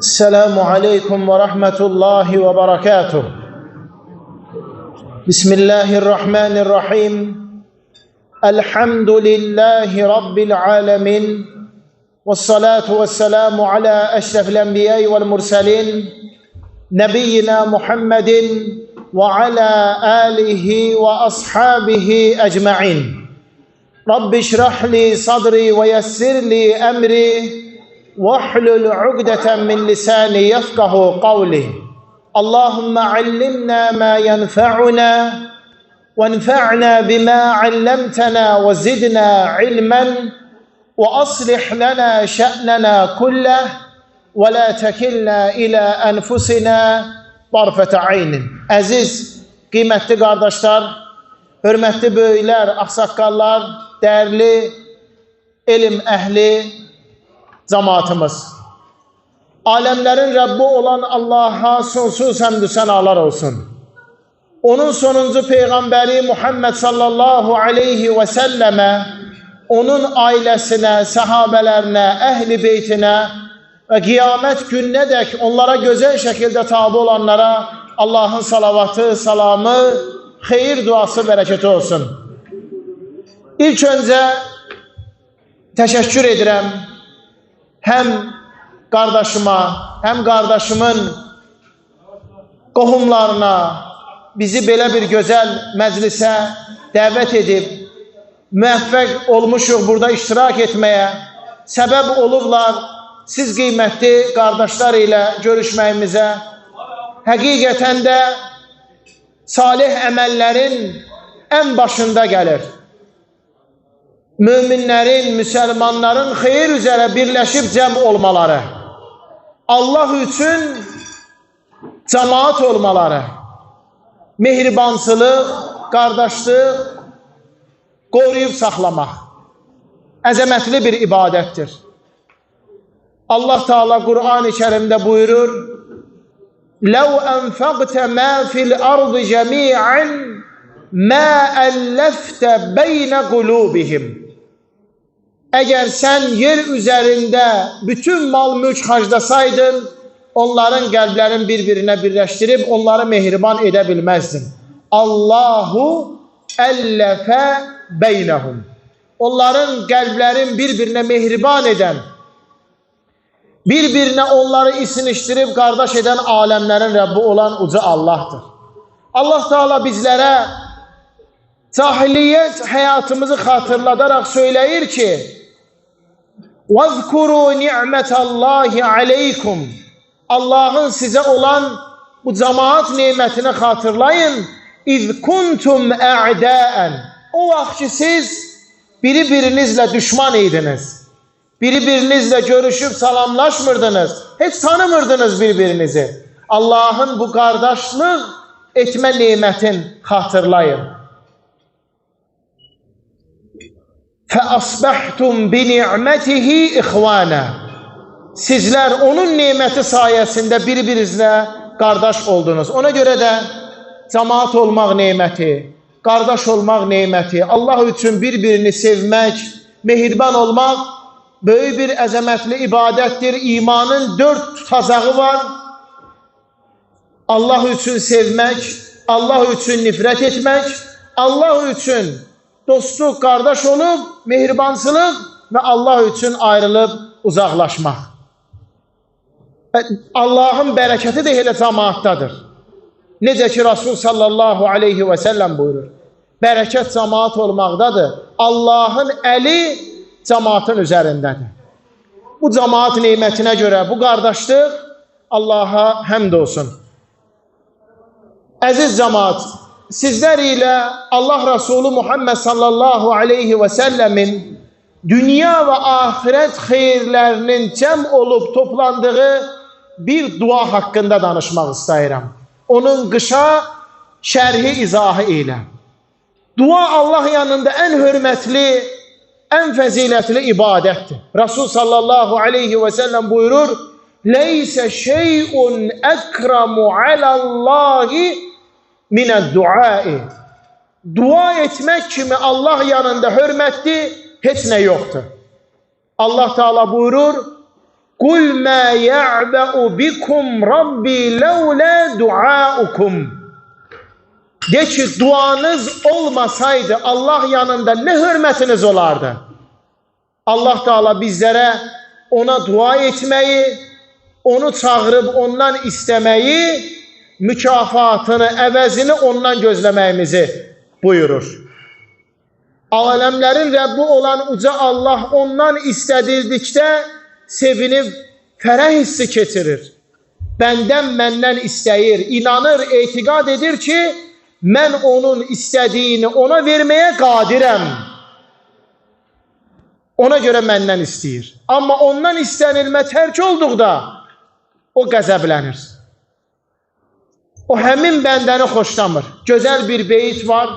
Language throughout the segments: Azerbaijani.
Esselamu aleyküm ve rahmetullahi ve berekatuhu. Bismillahirrahmanirrahim. Elhamdülillahi Rabbil alemin. Vessalatu vesselamu ala eşrefil enbiyayı vel murselin. Nebiyyina Muhammedin ve ala alihi ve ashabihi ecma'in. Rabbi şrahli sadri ve yessirli emri. وَاحْلُلْ عُقْدَةً مِنْ لِسَانِي يَفْقَهُ قَوْلِي اللهم علمنا ما ينفعنا وانفعنا بما علمتنا وزدنا علما وأصلح لنا شأننا كله ولا تكلنا إلى أنفسنا طرفة عين. Əziz, qiymətli qardaşlar, hörmətli böyüklər, ağsaqqallar, dəyərli elm əhli, cemaatimiz. Alemlerin Rabbi olan Allah'a sonsuz həmdü sənalar olsun. Onun sonuncu Peygamberi Muhammed sallallahu aleyhi ve selleme, onun ailesine, sahabelerini, ehli beytine ve kıyamet gününe dek onlara güzel şekilde tabi olanlara Allah'ın salavatı, salamı, hayır duası, bereketi olsun. İlk önce teşekkür ederim. Hem kardeşime, hem kardeşimin qohumlarına bizi belə bir güzel meclise davet edip müvəffəq olmuşuq burada iştirak etmeye. Sebep olublar siz kıymetli kardeşler ile görüşməyimizə. Həqiqətən də salih əməllərin en başında gelir. Müminlerin, Müslümanların hayır üzere birleşip cem olmaları, Allah için cemaat olmaları, mehribansılık, kardeşlik koruyup saklamak əzəmətli bir ibadettir. Allah Teala Kur'an-ı Kerim'de buyurur: "Lev enfaqte ma fil ardı cemi'an ma ellefte beyne kulubihim." Eğer sen yer üzerinde bütün mal mülk harcasaydın, onların kalplerini birbirine birleştirip onları mehriban edebilmezdin. Allahu ellefe beynehum. Onların kalplerini birbirine mehriban eden, birbirine onları isiniştirip kardeş eden alemlerin Rabbi olan uca Allah'tır. Allah Teala bizlere cahiliyet hayatımızı hatırlatarak söyleyir ki: وَذْكُرُوا نِعْمَةَ اللّٰهِ عَلَيْكُمْ. Allah'ın size olan bu cemaat nimetini hatırlayın. اِذْ كُنْتُمْ اَعْدَاءً. O vakti siz birbirinizle düşman idiniz. Birbirinizle görüşüp salamlaşmırdınız. Hiç tanımırdınız birbirinizi. Allah'ın bu kardeşlik etme nimetin hatırlayın. فَأَصْبَحْتُمْ بِنِعْمَتِهِ اِخْوَانًا. Sizler onun nimeti sayesinde birbirinizle kardeş oldunuz. Ona göre de cemaat olmak nimeti, kardeş olmak nimeti, Allah için birbirini sevmek, mehriban olmak böyük bir əzəmətli ibadettir. İmanın 4 tutacağı var. Allah için sevmek, Allah için nifret etmek, Allah için dostluk, kardeş olup, mehribansılık ve Allah için ayrılıp uzaklaşmak. Allah'ın bereketi de hele cemaatdadır. Necə ki Resul sallallahu aleyhi ve sellem buyurur: bereket cemaat olmaqdadır. Allah'ın eli cemaatın üzerindedir. Bu cemaat nimetine göre bu kardeşlik Allah'a həmd olsun. Aziz cemaat, sizler ile Allah Resulü Muhammed sallallahu aleyhi ve sellemin dünya ve ahiret hayırlarının cem olup toplandığı bir dua hakkında danışmak istəyirəm. Onun kısa şerhi izahı ile. Dua Allah yanında en hürmetli, en faziletli ibadettir. Resul sallallahu aleyhi ve sellem buyurur: "Leyse şey'un ekramu alallahi mined duai." Dua etmek kimi Allah yanında hürmetli hiç ne yoktur. Allah Teala buyurur: Qul ma ya'ba'u bikum rabbi laula duaukum. De ki, duanız olmasaydı Allah yanında ne hürmetiniz olardı? Allah Teala bizlərə ona dua etməyi, onu çağırıb ondan istəməyi, mükafatını, əvəzini ondan gözləməyimizi buyurur. Aləmlərin Rəbbi olan uca Allah ondan istədirdikdə sevinib fərəh hissi keçirir. Bəndən məndən istəyir, inanır, etiqad edir ki, mən onun istədiyini ona verməyə qadirəm. Ona görə məndən istəyir. Amma ondan istənilmə tərk olduqda o qəzəblənir. O həmin bəndəni xoşlamır. Gözəl bir beyit var.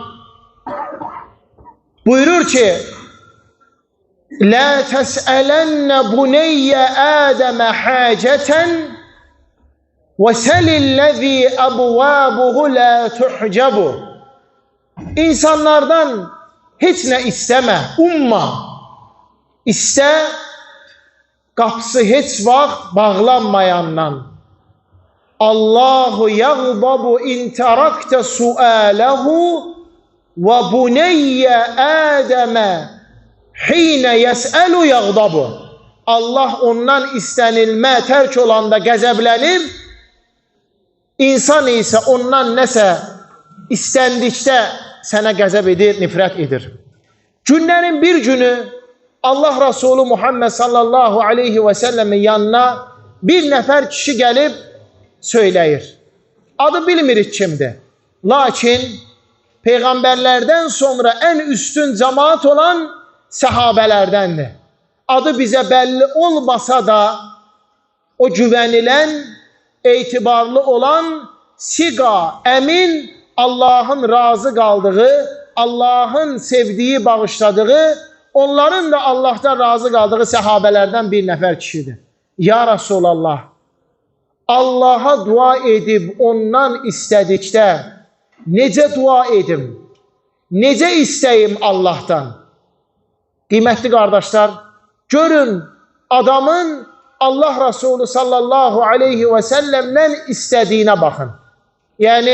Buyurur ki, La təsələnə buneyyə Ədəmə həcətən və səlilləzi əbvəbuhu lə tuhcəbu. İnsanlardan heç nə istəmə, umma. İstə, qapısı heç vaxt bağlanmayandan. Allahu yağdabu interaktə sualəhu və buneyyə Ədəmə Hine yes'elu yağdabu. Allah ondan istənilmə tərk olanda qəzəblənir. İnsan isə ondan nəsə istəndikdə sənə qəzəb edir, nifrət edir. Günlərin bir günü Allah Resulü Muhammed sallallahu aleyhi və səlləmin yanına bir nəfər kişi gəlib söyləyir. Adı bilmirik kimdir. Lakin peyğəmbərlərdən sonra ən üstün cemaat olan səhabələrdəndir. Adı bizə bəlli olmasa da o güvənilən, etibarlı olan, siqa, əmin, Allahın razı qaldığı, Allahın sevdiyi, bağışladığı, onların da Allahdan razı qaldığı səhabələrdən bir nəfər kişidir. Ya Rasulallah, Allaha dua edib ondan istədikdə necə dua edim, necə istəyim Allahdan? Qiymətli qardaşlar, görün adamın Allah Resulü sallallahu aleyhi və səlləmdən istədiyinə baxın. Yəni,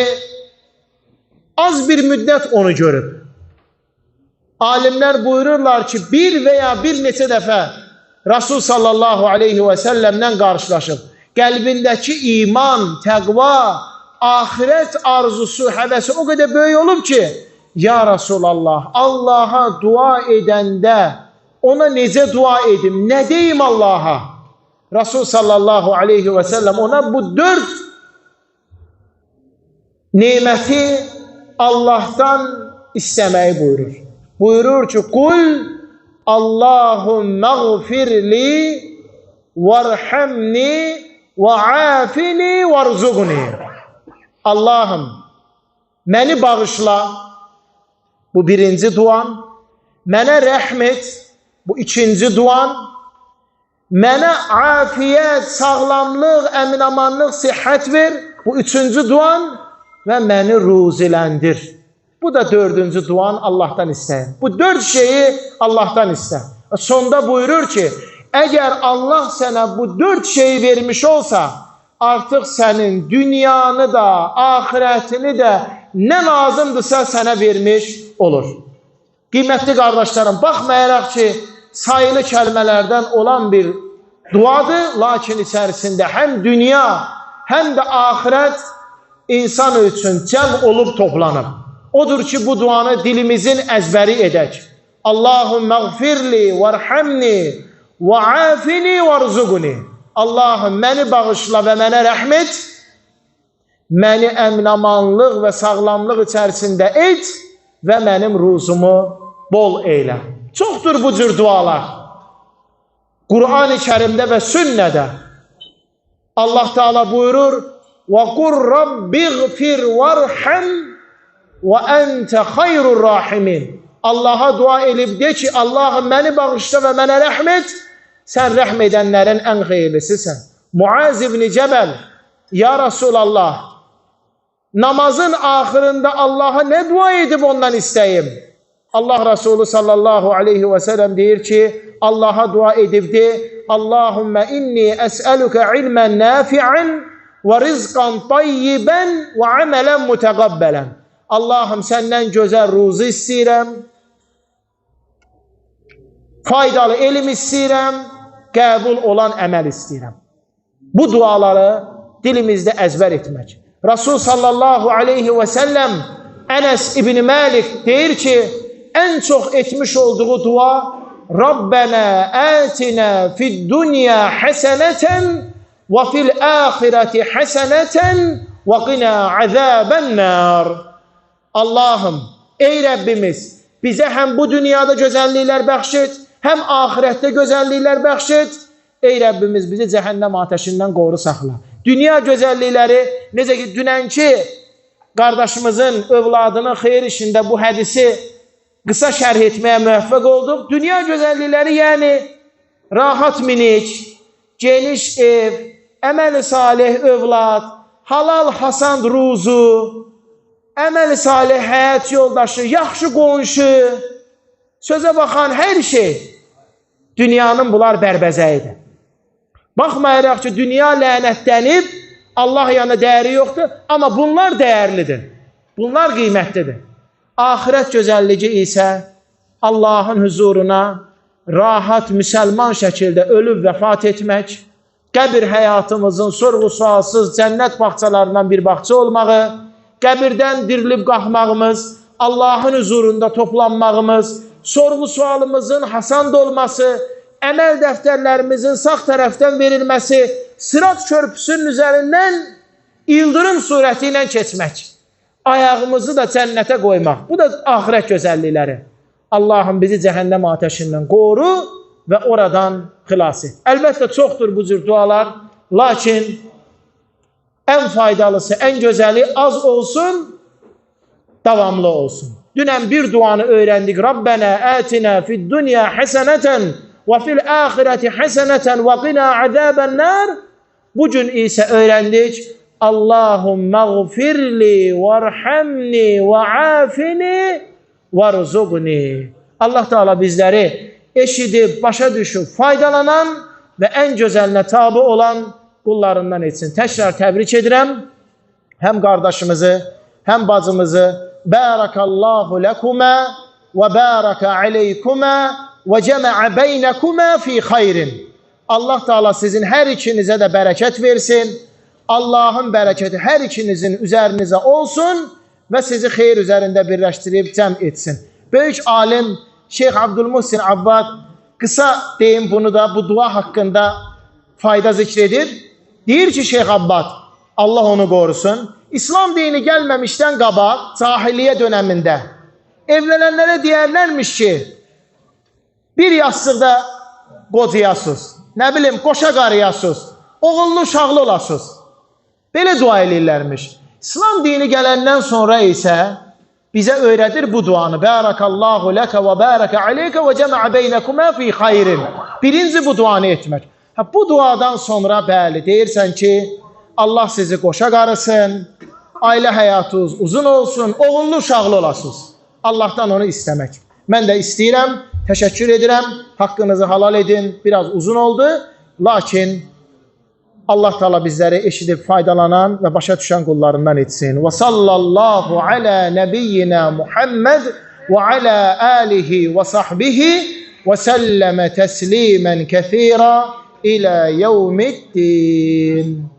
az bir müddət onu görüb. Alimlər buyururlar ki, bir veya bir neçə dəfə Resul sallallahu aleyhi və səlləmdən qarşılaşıb. Qəlbindəki iman, təqva, ahirət arzusu, həvəsi o qədər böyük olub ki, Ya Rasulallah, Allaha dua edəndə ona necə dua edim, nə deyim Allaha? Resul sallallahu aleyhi və səlləm ona bu 4 neməti Allahdan istəməyi buyurur. Buyurur ki, Qul Allahümməğfirli vərhəmni və afini vərzuqni. Allahım, məni bağışla. Bu birinci duan. Mənə rəhm et. Bu ikinci duan. Mənə afiyət, sağlamlıq, əminamanlıq, sihhət ver. Bu üçüncü duan. Və məni ruziləndir. Bu da 4-cü duan Allahdan istəyin. Bu 4 şeyi Allahdan istə. Sonda buyurur ki, əgər Allah sənə bu 4 şeyi vermiş olsa, artıq sənin dünyanı da, ahirətini də nə lazımdırsa sənə vermiş olur. Qiymətli qardaşlarım, baxmayaraq ki, sayılı kəlmələrdən olan bir duadır, lakin içərisində həm dünya, həm də ahirət insan üçün cəm olub toplanıb. Odur ki, bu duanı dilimizin əzbəri edək. Allahümməğfirli vərhəmni və afini vərzuqni. Allahım, məni bağışla və mənə rəhm et, məni əminamanlıq və sağlamlıq içərisində et və mənim ruzumu bol eylə. Çoxdur bu cür dualar. Qur'an-ı Kərimdə və sünnədə Allah Teala buyurur, وَقُرْ رَبِّ اغْفِرْ وَارْحَمْ وَأَنْتَ خَيْرُ الرَّاحِمِينَ. Allaha dua edib de ki, Allahım məni bağışla və mənə rəhm et, sən rəhm edənlərin ən xeyirlisisən. Muaz ibn Cəbəl, ya Rasulallah, namazın axırında Allaha nə dua edib ondan istəyim? Allah Resulü sallallahu aleyhi və səlləm deyir ki, Allaha dua edib de, Allahümme inni es'eluke ilmen nafi'an ve rizqan tayyiben ve amelen mutegabbelen. Allah'ım senden güzel ruzu istəyirəm, faydalı elm istəyirəm, qəbul olan əməl istəyirəm. Bu duaları dilimizdə əzbər etmək. Rasul sallallahu aleyhi ve sellem Enes İbni Malik deyir ki, en çok etmiş olduğu dua Rabbena atina fid dunya haseneten ve fil ahireti haseneten ve qina azaben nar. Allah'ım, ey Rabbimiz, bize hem bu dünyada güzellikler bəxş et, hem ahirette güzellikler bəxş et. Ey Rabbimiz, bizi cehennem ateşinden qoru saxla. Dünya güzellikleri, necə ki, dünənki qardaşımızın övladının xeyir işində bu hədisi qısa şərh etməyə müvəffəq olduq. Dünya gözəllikləri, yəni rahat minik, geniş ev, əməl-i salih övlad, halal hasand ruzu, əməl-i salih həyat yoldaşı, yaxşı qonşu, sözə baxan hər şey dünyanın bunlar bərbəzəyidir. Baxmayaraq ki, dünya lənətlənib, Allah yanında dəyəri yoxdur, amma bunlar dəyərlidir. Bunlar qiymətlidir. Ahirət gözəlliyi isə Allahın huzuruna rahat, müsəlman şəkildə ölüb vəfat etmək, qəbir həyatımızın sorğu-sualsız cənnət bağçalarından bir bağça olmağı, qəbirdən dirilib qalxmağımız, Allahın huzurunda toplanmağımız, sorğu-sualımızın hasand olması, əməl dəftərlərimizin sağ tərəfdən verilməsi, Sırat körpüsünün üzərindən ildırım surəti ilə keçmək, ayağımızı da cənnətə qoymaq. Bu da ahirət gözəllikləri. Allahım bizi cəhənnəm ateşindən qoru və oradan xilas et. Əlbəttə çoxdur bu cür dualar, lakin ən faydalısı, ən gözəli az olsun, davamlı olsun. Dünən bir duanı öyrəndik. Rabbena atina fid dunya haseneten ve fil ahireti haseneten ve qina azaben nar. Bugün isə öyrəndik. Allahümme gfirli varhamni ve afini varzuqni. Allah Teala bizləri eşidib, başa düşüb, faydalanan və ən gözəlinə tabi olan qullarından etsin. Təkrar təbrik edirəm. Həm qardaşımızı, həm bacımızı. Barakallahu lekuma ve baraka aleykuma ve cema'a beynekuma fi hayrin. Allah Teala sizin her ikinize de bereket versin. Allah'ın bereketi her ikinizin üzerinize olsun ve sizi hayır üzerinde birleştirip cem etsin. Böyük alim Şeyh Abdülmuhsin Abbad kısa deyim bunu da bu dua hakkında fayda zikredir. Deyir ki Şeyh Abbad, Allah onu korusun. İslam dini gelmemişten qabaq, cahiliye döneminde evlənənlərə deyərlərmiş ki, bir yastıqda qocayasız, ne bilim qoşa qarıyasız, oğullu uşaqlı olasız. Belə dua eləyirlərmiş. İslam dini gələndən sonra isə bizə öyrədir bu duanı. Barakallahu laka ve baraka aleyka ve cema'a beynekuma fi hayrin. Birinci bu duanı etmək. Bu duadan sonra bəli deyirsən ki, Allah sizi qoşa qarısın, ailə həyatınız uzun olsun, oğullu uşaqlı olasınız. Allah'tan onu istemek. Mən də istəyirəm, təşəkkür edirəm, haqqınızı halal edin. Biraz uzun oldu, lakin Allah Teala bizləri eşidib faydalanan ve başa düşən qullarından etsin. Ve sallallahu ala nebiyyina Muhammed ve ala alihi ve sahbihi ve selleme teslimen kethira ila yevmiddin.